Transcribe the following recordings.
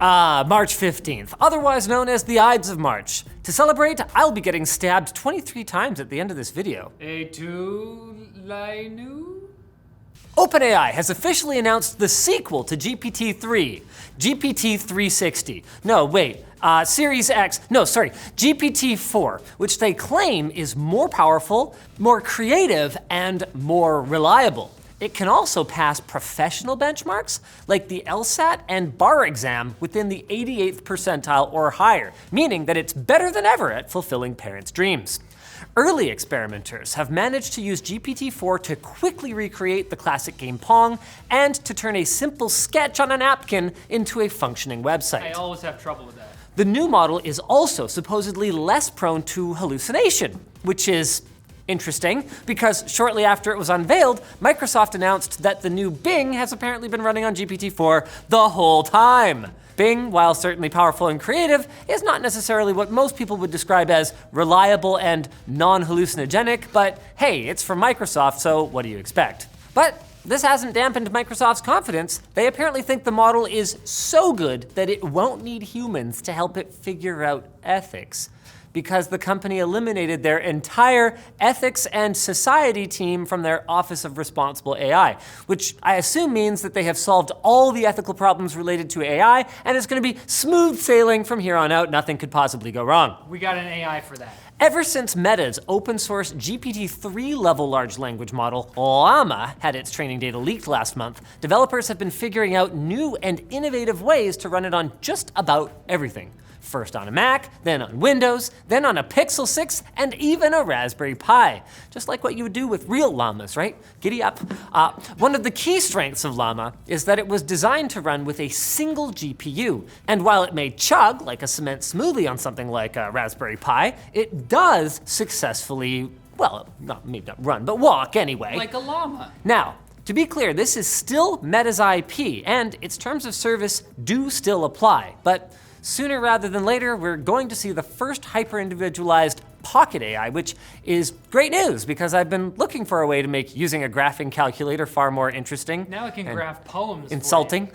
March 15th, otherwise known as the Ides of March. To celebrate, I'll be getting stabbed 23 times at the end of this video. OpenAI has officially announced the sequel to GPT-3, GPT-360. No, wait, Series X, no, sorry, GPT-4, which they claim is more powerful, more creative, and more reliable. It can also pass professional benchmarks like the LSAT and bar exam within the 88th percentile or higher, meaning that it's better than ever at fulfilling parents' dreams. Early experimenters have managed to use GPT-4 to quickly recreate the classic game Pong and to turn a simple sketch on a napkin into a functioning website. I always have trouble with that. The new model is also supposedly less prone to hallucination, which is interesting because shortly after it was unveiled, Microsoft announced that the new Bing has apparently been running on GPT-4 the whole time. Bing, while certainly powerful and creative, is not necessarily what most people would describe as reliable and non-hallucinogenic, but hey, it's from Microsoft, so what do you expect? But this hasn't dampened Microsoft's confidence. They apparently think the model is so good that it won't need humans to help it figure out ethics, because the company eliminated their entire ethics and society team from their Office of Responsible AI, which I assume means that they have solved all the ethical problems related to AI, and it's gonna be smooth sailing from here on out. Nothing could possibly go wrong. We got an AI for that. Ever since Meta's open source GPT-3 level large language model, LLaMA, had its training data leaked last month, developers have been figuring out new and innovative ways to run it on just about everything. First on a Mac, then on Windows, then on a Pixel 6, and even a Raspberry Pi. Just like what you would do with real llamas, right? Giddy up. One of the key strengths of LLaMA is that it was designed to run with a single GPU. And while it may chug like a cement smoothie on something like a Raspberry Pi, it does successfully, well, maybe not run, but walk anyway. Like a llama. Now, to be clear, this is still Meta's IP, and its terms of service do still apply, but sooner rather than later, we're going to see the first hyper-individualized pocket AI, which is great news because I've been looking for a way to make using a graphing calculator far more interesting. Now it can graph poems. Insulting.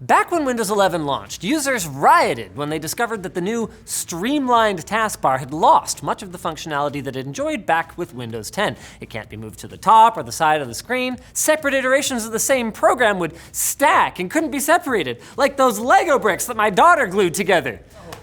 Back when Windows 11 launched, users rioted when they discovered that the new streamlined taskbar had lost much of the functionality that it enjoyed back with Windows 10. It can't be moved to the top or the side of the screen. Separate iterations of the same program would stack and couldn't be separated, like those Lego bricks that my daughter glued together.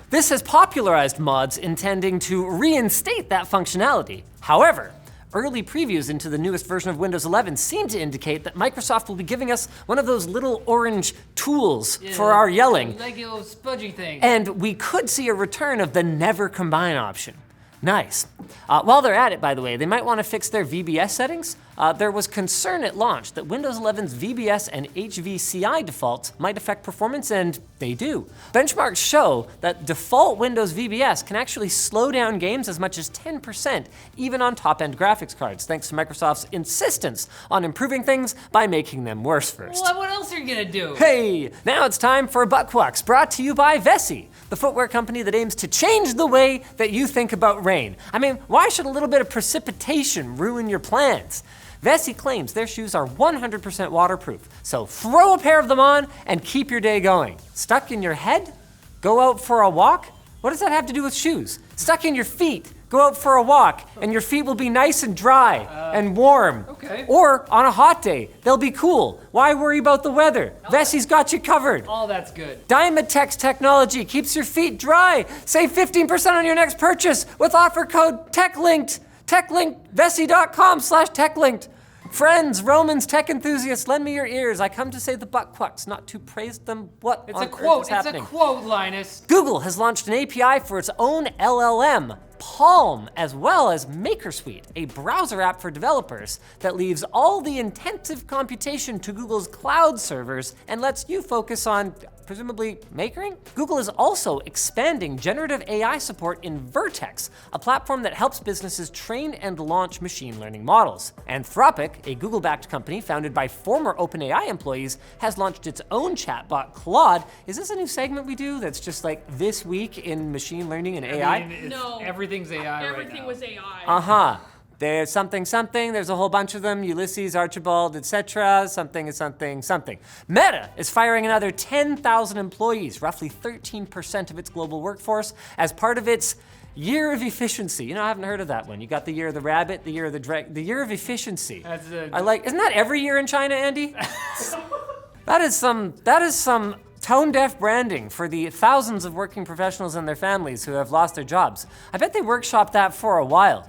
This has popularized mods intending to reinstate that functionality. However, early previews into the newest version of Windows 11 seem to indicate that Microsoft will be giving us one of those little orange tools for our yelling. Lego spudgy thing. And we could see a return of the never combine option. Nice. While they're at it, by the way, they might want to fix their VBS settings. There was concern at launch that Windows 11's VBS and HVCI defaults might affect performance, and they do. Benchmarks show that default Windows VBS can actually slow down games as much as 10%, even on top-end graphics cards, thanks to Microsoft's insistence on improving things by making them worse first. Well, what else are you gonna do? Hey, now it's time for Buttquacks, brought to you by Vessi, the footwear company that aims to change the way that you think about rain. I mean, why should a little bit of precipitation ruin your plans? Vessi claims their shoes are 100% waterproof, so throw a pair of them on and keep your day going. Stuck in your head? Go out for a walk? What does that have to do with shoes? Stuck in your feet? Go out for a walk and your feet will be nice and dry and warm. Okay. Or on a hot day, they'll be cool. Why worry about the weather? Vessi's got you covered. All that's good. Dymatex technology keeps your feet dry. Save 15% on your next purchase with offer code TechLinked. TechLinked, Vessi.com/TechLinked. Friends, Romans, tech enthusiasts, lend me your ears. I come to say the buttquacks, not to praise them. What It's on a quote. earth is happening? It's a quote, Linus. Google has launched an API for its own LLM, Palm, as well as MakerSuite, a browser app for developers that leaves all the intensive computation to Google's cloud servers and lets you focus on presumably makering? Google is also expanding generative AI support in Vertex, a platform that helps businesses train and launch machine learning models. Anthropic, a Google-backed company founded by former OpenAI employees, has launched its own chatbot, Claude. Is this a new segment we do that's just like this week in machine learning and AI? No. Everything's AI Everything right now. was AI. Uh-huh. There's something, there's a whole bunch of them, Ulysses, Archibald, etc., something. Meta is firing another 10,000 employees, roughly 13% of its global workforce, as part of its year of efficiency. You know, I haven't heard of that one. You got the year of the rabbit, the year of the year of efficiency. Isn't that every year in China, Andy? That is some tone-deaf branding for the thousands of working professionals and their families who have lost their jobs. I bet they workshopped that for a while.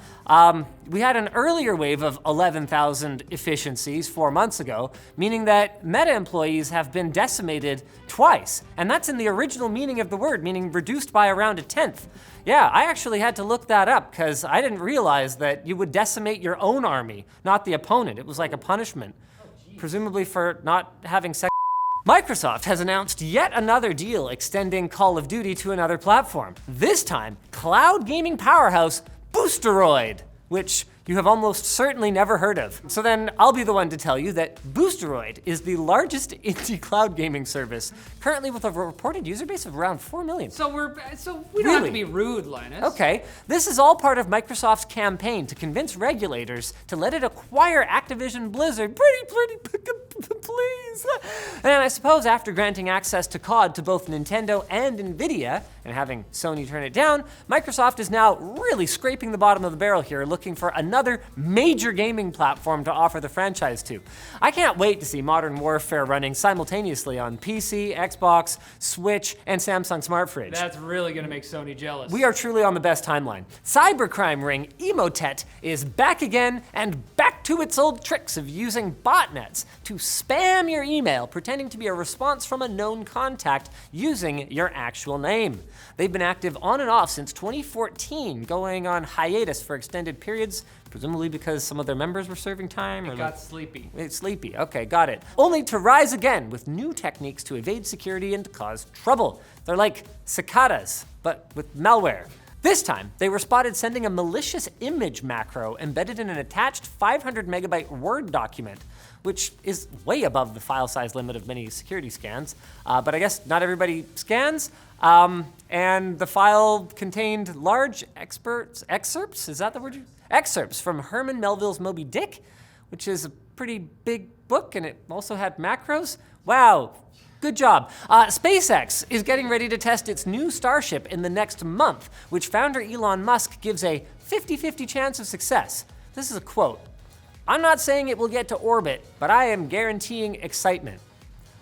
We had an earlier wave of 11,000 efficiencies 4 months ago, meaning that Meta employees have been decimated twice. And that's in the original meaning of the word, meaning reduced by around a tenth. Yeah, I actually had to look that up because I didn't realize that you would decimate your own army, not the opponent. It was like a punishment, presumably for not having sex. Microsoft has announced yet another deal extending Call of Duty to another platform. This time, cloud gaming powerhouse Boosteroid, which you have almost certainly never heard of. So then I'll be the one to tell you that Boosteroid is the largest indie cloud gaming service, currently with a reported user base of around 4 million. So we don't have to be rude, Linus. Okay, this is all part of Microsoft's campaign to convince regulators to let it acquire Activision Blizzard. Pretty, please. And I suppose after granting access to COD to both Nintendo and Nvidia, and having Sony turn it down, Microsoft is now really scraping the bottom of the barrel here, looking for another major gaming platform to offer the franchise to. I can't wait to see Modern Warfare running simultaneously on PC, Xbox, Switch, and Samsung Smart Fridge. That's really gonna make Sony jealous. We are truly on the best timeline. Cybercrime ring Emotet is back again and back to its old tricks of using botnets to spam your email, pretending to be a response from a known contact using your actual name. They've been active on and off since 2014, going on hiatus for extended periods, presumably because some of their members were serving time. It got sleepy. It's sleepy, okay, got it. Only to rise again with new techniques to evade security and cause trouble. They're like cicadas, but with malware. This time, they were spotted sending a malicious image macro embedded in an attached 500 megabyte Word document, which is way above the file size limit of many security scans. But I guess not everybody scans. And the file contained large excerpts, is that the word? Excerpts from Herman Melville's Moby Dick, which is a pretty big book, and it also had macros. Wow. Good job. SpaceX is getting ready to test its new Starship in the next month, which founder Elon Musk gives a 50-50 chance of success. This is a quote. "I'm not saying it will get to orbit, but I am guaranteeing excitement."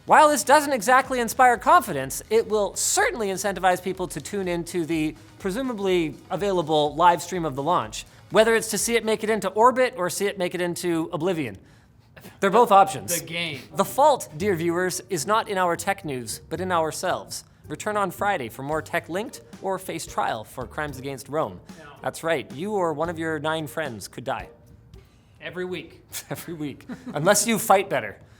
While this doesn't exactly inspire confidence, it will certainly incentivize people to tune into the presumably available live stream of the launch, whether it's to see it make it into orbit or see it make it into oblivion. They're both options. The game. The fault, dear viewers, is not in our tech news, but in ourselves. Return on Friday for more tech linked or face trial for crimes against Rome. No. That's right, you or one of your 9 friends could die. Every week. Every week, unless you fight better.